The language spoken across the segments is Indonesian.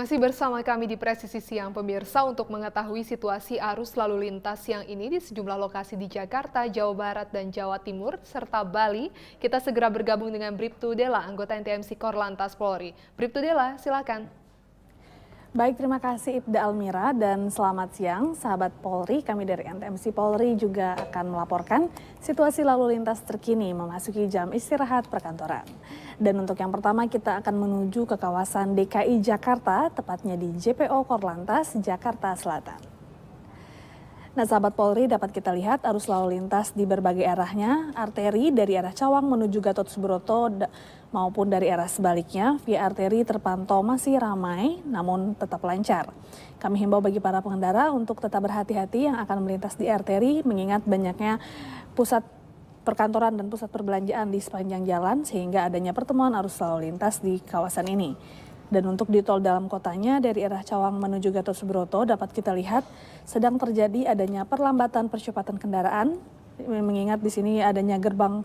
Masih bersama kami di Presisi Siang pemirsa untuk mengetahui situasi arus lalu lintas siang ini di sejumlah lokasi di Jakarta, Jawa Barat, dan Jawa Timur, serta Bali. Kita segera bergabung dengan Bribtu Dela, anggota NTMC Korlantas Polri. Bribtu Dela, silakan. Baik, terima kasih Ibda Almira dan selamat siang sahabat Polri. Kami dari NTMC Polri juga akan melaporkan situasi lalu lintas terkini memasuki jam istirahat perkantoran. Dan untuk yang pertama kita akan menuju ke kawasan DKI Jakarta, tepatnya di JPO Korlantas, Jakarta Selatan. Nah, sahabat Polri, dapat kita lihat arus lalu lintas di berbagai arahnya. Arteri dari arah Cawang menuju Gatot Subroto maupun dari arah sebaliknya via arteri terpantau masih ramai namun tetap lancar. Kami himbau bagi para pengendara untuk tetap berhati-hati yang akan melintas di arteri mengingat banyaknya pusat perkantoran dan pusat perbelanjaan di sepanjang jalan sehingga adanya pertemuan arus lalu lintas di kawasan ini. Dan untuk di tol dalam kotanya dari arah Cawang menuju Gatot Subroto dapat kita lihat sedang terjadi adanya perlambatan percepatan kendaraan mengingat di sini adanya gerbang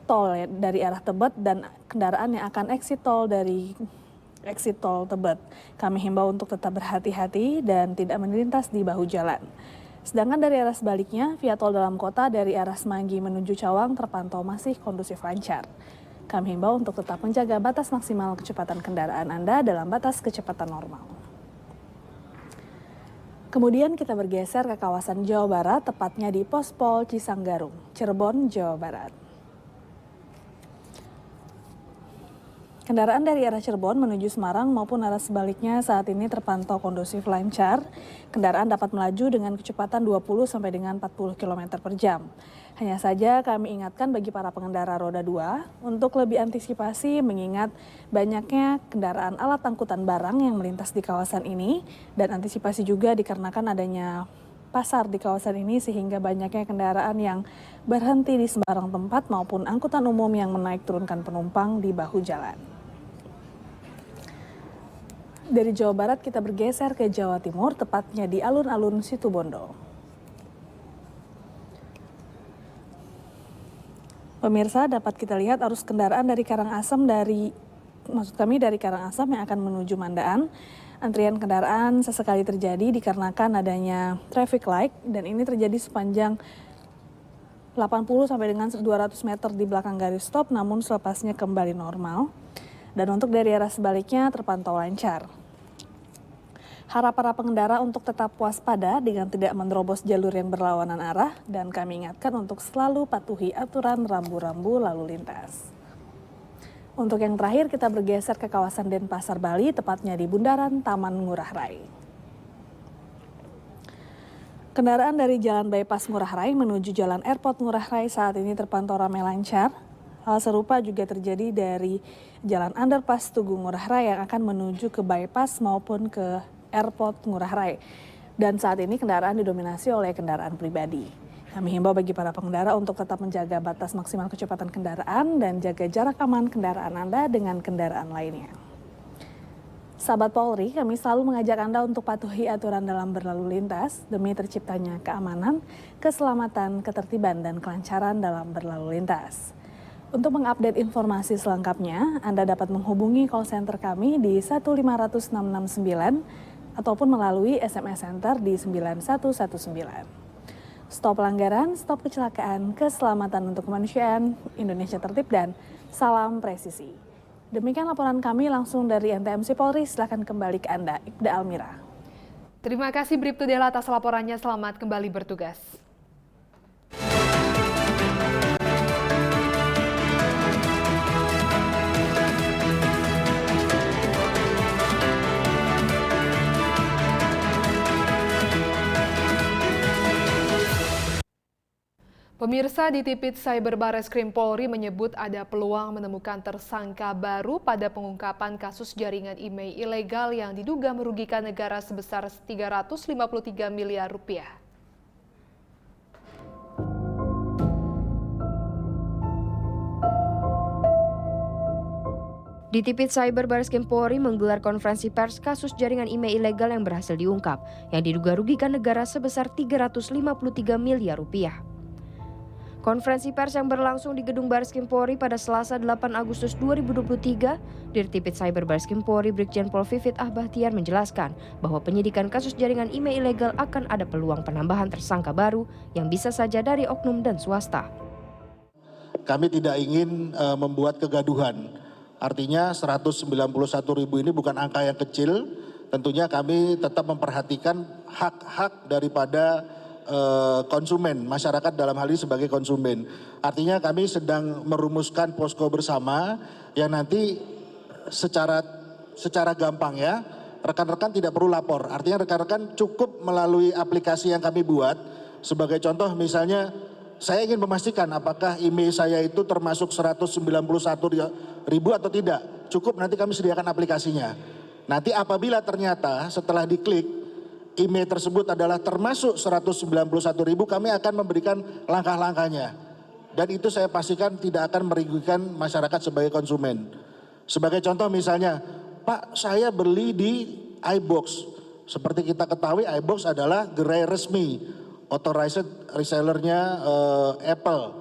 tol dari arah Tebet dan kendaraan yang akan exit tol dari exit tol Tebet. Kami himbau untuk tetap berhati-hati dan tidak melintas di bahu jalan. Sedangkan dari arah sebaliknya via tol dalam kota dari arah Semanggi menuju Cawang terpantau masih kondusif lancar. Kami himbau untuk tetap menjaga batas maksimal kecepatan kendaraan Anda dalam batas kecepatan normal. Kemudian kita bergeser ke kawasan Jawa Barat, tepatnya di Pos Pol Cisanggarung, Cirebon, Jawa Barat. Kendaraan dari arah Cirebon menuju Semarang maupun arah sebaliknya saat ini terpantau kondusif lancar. Kendaraan dapat melaju dengan kecepatan 20 sampai dengan 40 km per jam. Hanya saja kami ingatkan bagi para pengendara roda 2 untuk lebih antisipasi mengingat banyaknya kendaraan alat angkutan barang yang melintas di kawasan ini dan antisipasi juga dikarenakan adanya pasar di kawasan ini sehingga banyaknya kendaraan yang berhenti di sembarang tempat maupun angkutan umum yang menaik turunkan penumpang di bahu jalan. Dari Jawa Barat kita bergeser ke Jawa Timur, tepatnya di alun-alun Situbondo. Pemirsa, dapat kita lihat arus kendaraan dari Karangasem dari Karangasem yang akan menuju Mandaan. Antrian kendaraan sesekali terjadi dikarenakan adanya traffic light dan ini terjadi sepanjang 80 sampai dengan 200 meter di belakang garis stop namun selepasnya kembali normal. Dan untuk dari arah sebaliknya terpantau lancar. Harap para pengendara untuk tetap waspada dengan tidak menerobos jalur yang berlawanan arah dan kami ingatkan untuk selalu patuhi aturan rambu-rambu lalu lintas. Untuk yang terakhir kita bergeser ke kawasan Denpasar, Bali, tepatnya di Bundaran Taman Ngurah Rai. Kendaraan dari Jalan Bypass Ngurah Rai menuju Jalan Airport Ngurah Rai saat ini terpantau ramai lancar. Hal serupa juga terjadi dari Jalan Underpass Tugu Ngurah Rai yang akan menuju ke bypass maupun ke Airport Ngurah Rai. Dan saat ini kendaraan didominasi oleh kendaraan pribadi. Kami himbau bagi para pengendara untuk tetap menjaga batas maksimal kecepatan kendaraan dan jaga jarak aman kendaraan Anda dengan kendaraan lainnya. Sahabat Polri, kami selalu mengajak Anda untuk patuhi aturan dalam berlalu lintas demi terciptanya keamanan, keselamatan, ketertiban, dan kelancaran dalam berlalu lintas. Untuk mengupdate informasi selengkapnya, Anda dapat menghubungi call center kami di 15169 ataupun melalui SMS Center di 9119. Stop pelanggaran, stop kecelakaan, keselamatan untuk kemanusiaan, Indonesia tertib dan salam presisi. Demikian laporan kami langsung dari NTMC Polri, silakan kembali ke Anda, Ibda Almira. Terima kasih Bribtu Dela atas laporannya, selamat kembali bertugas. Pemirsa, di Tipit Cyber Barreskrim Polri menyebut ada peluang menemukan tersangka baru pada pengungkapan kasus jaringan email ilegal yang diduga merugikan negara sebesar 353 miliar rupiah. Di Tipit Cyber Barreskrim Polri menggelar konferensi pers kasus jaringan email ilegal yang berhasil diungkap, yang diduga rugikan negara sebesar 353 miliar rupiah. Konferensi pers yang berlangsung di Gedung Baris Krim Polri pada Selasa 8 Agustus 2023, Dirtipit Cyber Baris Krim Polri Brigjen Pol Vivit Ahbahtiar menjelaskan bahwa penyidikan kasus jaringan email ilegal akan ada peluang penambahan tersangka baru yang bisa saja dari oknum dan swasta. Kami tidak ingin membuat kegaduhan. Artinya 191.000 ini bukan angka yang kecil. Tentunya kami tetap memperhatikan hak-hak daripada konsumen, masyarakat dalam hal ini sebagai konsumen. Artinya kami sedang merumuskan posko bersama yang nanti secara gampang ya, rekan-rekan tidak perlu lapor. Artinya rekan-rekan cukup melalui aplikasi yang kami buat. Sebagai contoh misalnya, saya ingin memastikan apakah email saya itu termasuk 191.000 atau tidak. Cukup nanti kami sediakan aplikasinya. Nanti apabila ternyata setelah diklik email tersebut adalah termasuk 191.000, kami akan memberikan langkah-langkahnya. Dan itu saya pastikan tidak akan merugikan masyarakat sebagai konsumen. Sebagai contoh misalnya, Pak, saya beli di iBox. Seperti kita ketahui, iBox adalah gerai resmi, authorized resellernya Apple.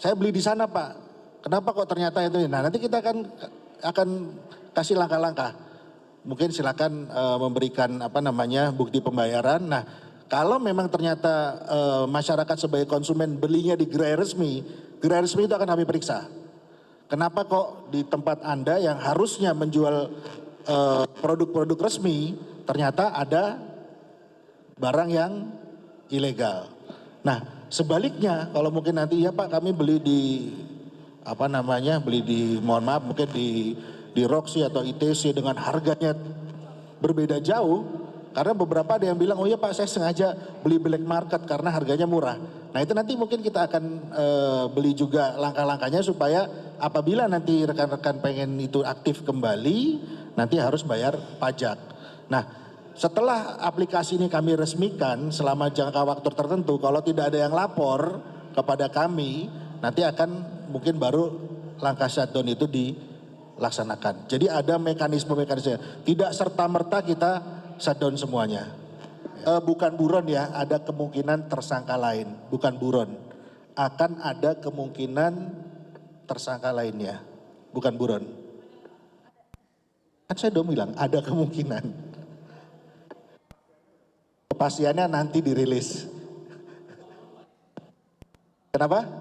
Saya beli di sana, Pak. Kenapa kok ternyata itu? Nah, nanti kita akan kasih langkah-langkah. Mungkin silakan memberikan bukti pembayaran. Nah, kalau memang ternyata masyarakat sebagai konsumen belinya di gerai resmi itu akan kami periksa. Kenapa kok di tempat Anda yang harusnya menjual produk-produk resmi ternyata ada barang yang ilegal. Nah, sebaliknya kalau mungkin nanti ya Pak, kami beli di mungkin di Roxy atau ITC dengan harganya berbeda jauh, karena beberapa ada yang bilang, oh ya Pak, saya sengaja beli black market karena harganya murah. Nah itu nanti mungkin kita akan beli juga langkah-langkahnya supaya apabila nanti rekan-rekan pengen itu aktif kembali, nanti harus bayar pajak. Nah setelah aplikasi ini kami resmikan selama jangka waktu tertentu, kalau tidak ada yang lapor kepada kami, nanti akan mungkin baru langkah shutdown itu dilaksanakan. Jadi ada mekanisme-mekanisme. Tidak serta-merta kita shutdown semuanya. Bukan buron ya, ada kemungkinan tersangka lain. Bukan buron. Akan ada kemungkinan tersangka lainnya. Bukan buron. Kan saya udah bilang ada kemungkinan. Kepastiannya nanti dirilis. Kenapa?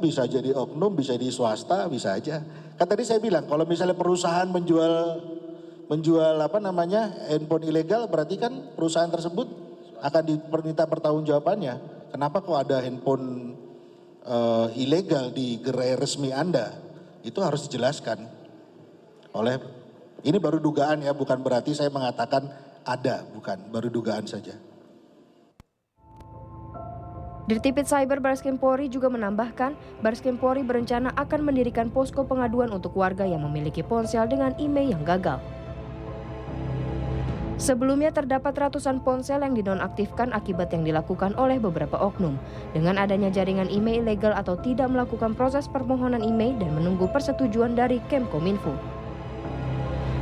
Bisa jadi oknum, bisa di swasta, bisa aja. Kan tadi saya bilang kalau misalnya perusahaan menjual handphone ilegal, berarti kan perusahaan tersebut akan diminta pertanggungjawabannya. Kenapa kok ada handphone ilegal di gerai resmi Anda? Itu harus dijelaskan. Ini baru dugaan ya, bukan berarti saya mengatakan ada, bukan, baru dugaan saja. Dirtipit Cyber Baris Krim Polri juga menambahkan, Baris Krim Polri berencana akan mendirikan posko pengaduan untuk warga yang memiliki ponsel dengan email yang gagal. Sebelumnya terdapat ratusan ponsel yang dinonaktifkan akibat yang dilakukan oleh beberapa oknum. Dengan adanya jaringan email ilegal atau tidak melakukan proses permohonan email dan menunggu persetujuan dari Kemkominfo.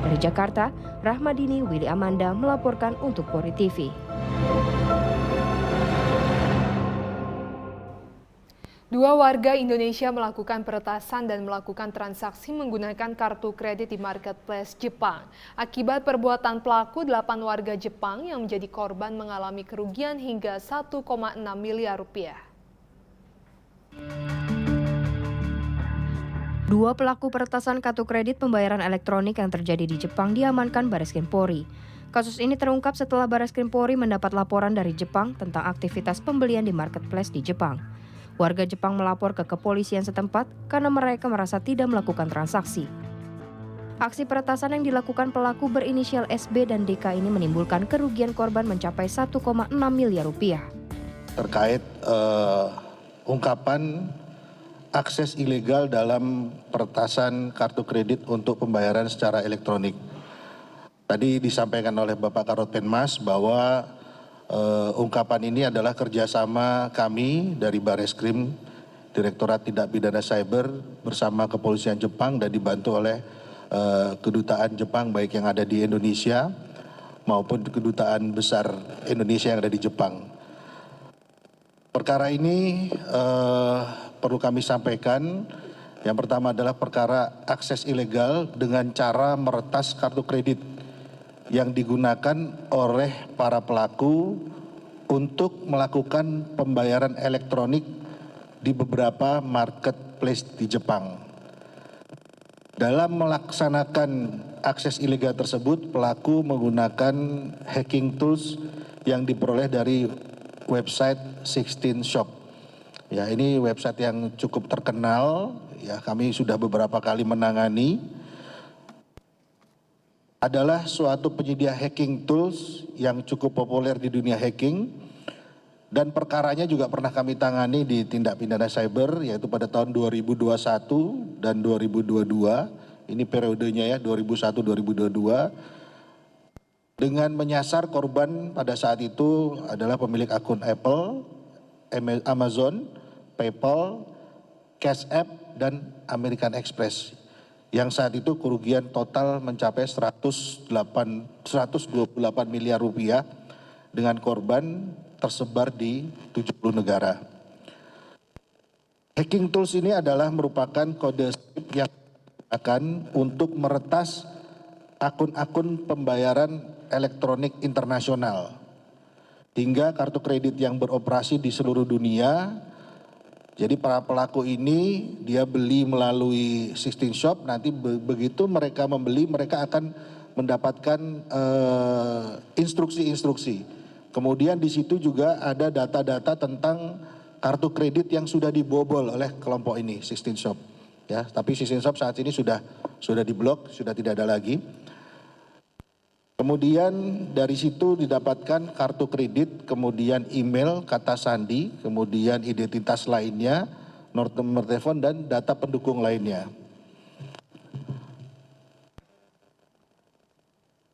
Dari Jakarta, Rahmadini Willy Amanda melaporkan untuk Polri TV. Dua warga Indonesia melakukan peretasan dan melakukan transaksi menggunakan kartu kredit di marketplace Jepang. Akibat perbuatan pelaku, 8 warga Jepang yang menjadi korban mengalami kerugian hingga 1,6 miliar rupiah. Dua pelaku peretasan kartu kredit pembayaran elektronik yang terjadi di Jepang diamankan Baris Krim Polri. Kasus ini terungkap setelah Baris Krim Polri mendapat laporan dari Jepang tentang aktivitas pembelian di marketplace di Jepang. Warga Jepang melapor ke kepolisian setempat karena mereka merasa tidak melakukan transaksi. Aksi peretasan yang dilakukan pelaku berinisial SB dan DK ini menimbulkan kerugian korban mencapai 1,6 miliar rupiah. Terkait ungkapan akses ilegal dalam peretasan kartu kredit untuk pembayaran secara elektronik. Tadi disampaikan oleh Bapak Karopenmas bahwa ungkapan ini adalah kerjasama kami dari Bareskrim, Direktorat Tindak Pidana Cyber bersama Kepolisian Jepang dan dibantu oleh Kedutaan Jepang baik yang ada di Indonesia maupun Kedutaan Besar Indonesia yang ada di Jepang. Perkara ini perlu kami sampaikan. Yang pertama adalah perkara akses ilegal dengan cara meretas kartu kredit yang digunakan oleh para pelaku untuk melakukan pembayaran elektronik di beberapa marketplace di Jepang. Dalam melaksanakan akses ilegal tersebut, pelaku menggunakan hacking tools yang diperoleh dari website 16 Shop. Ya, ini website yang cukup terkenal, ya kami sudah beberapa kali menangani. Adalah suatu penyedia hacking tools yang cukup populer di dunia hacking dan perkaranya juga pernah kami tangani di tindak pidana cyber yaitu pada tahun 2021 dan 2022. Ini periodenya ya 2001-2022. Dengan menyasar korban pada saat itu adalah pemilik akun Apple, Amazon, PayPal, Cash App, dan American Express. Yang saat itu kerugian total mencapai 128 miliar rupiah dengan korban tersebar di 70 negara. Hacking tools ini adalah merupakan kode script yang akan untuk meretas akun-akun pembayaran elektronik internasional hingga kartu kredit yang beroperasi di seluruh dunia. Jadi para pelaku ini dia beli melalui 16 Shop, nanti begitu mereka membeli mereka akan mendapatkan instruksi-instruksi. Kemudian di situ juga ada data-data tentang kartu kredit yang sudah dibobol oleh kelompok ini 16 Shop. Ya, tapi 16 Shop saat ini sudah diblok, sudah tidak ada lagi. Kemudian dari situ didapatkan kartu kredit, kemudian email, kata sandi, kemudian identitas lainnya, nomor telepon dan data pendukung lainnya.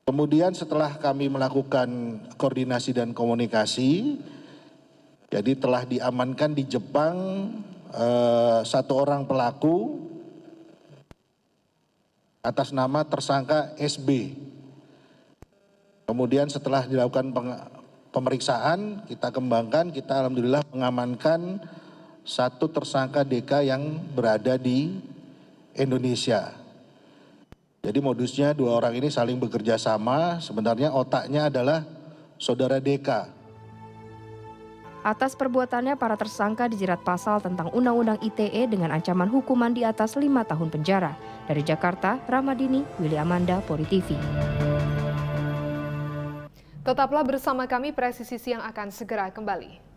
Kemudian setelah kami melakukan koordinasi dan komunikasi, jadi telah diamankan di Jepang satu orang pelaku atas nama tersangka SB. Kemudian setelah dilakukan pemeriksaan, kita kembangkan, kita alhamdulillah mengamankan satu tersangka DK yang berada di Indonesia. Jadi modusnya dua orang ini saling bekerja sama, sebenarnya otaknya adalah saudara DK. Atas perbuatannya, para tersangka dijerat pasal tentang Undang-Undang ITE dengan ancaman hukuman di atas 5 tahun penjara. Dari Jakarta, Ramadini, Willy Amanda, Polri TV. Tetaplah bersama kami, Presisi Siang akan segera kembali.